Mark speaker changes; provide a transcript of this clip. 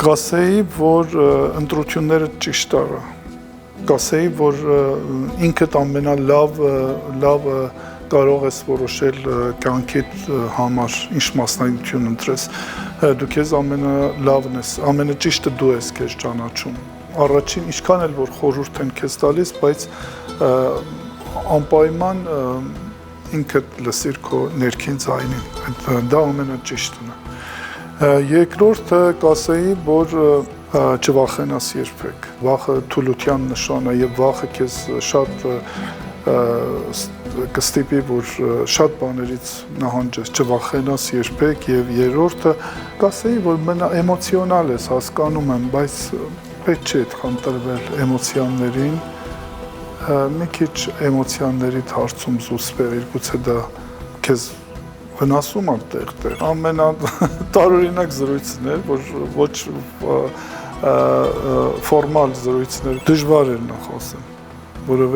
Speaker 1: Կասեի, որ ընտրությունները ճիշտ արա, կասեի, որ ինքդ ամենալավը կարող ես որոշել կյանքիդ համար, ինչ մասնագիտություն ընտրես, դու քեզ ամենալավն ես, ամենաճիշտը դու ես քեզ ճանաչում, առաջին ինչքան էլ որ խորհուրդ են քեզ տալիս, բայց անպայման ինքդ լսիր քո ներքին ձայնին, դա ամենաճիշտն է։ Երկրորդը կասեի, որ չվախենաս երբեք, վախը թուլության նշան է և վախը քեզ շատ կստիպի, որ շատ բաներից նահանջես, չվախենաս երբեք և երրորդը կասեի, որ մնա էմոցիոնալ ես, հասկանում եմ, բայց պետք չէ այդքան տրվել էմոցիաներին, մի քիչ էմոցիաներիդ հարցում զուսպեղիր, գուցե դա քեզ վնասում ան տեղ-տեղ, ամենատարօրինակ զրույցներ, որ ոչ ֆորմալ զրույցներ, դժվար էր նախ ասեմ, որովհետև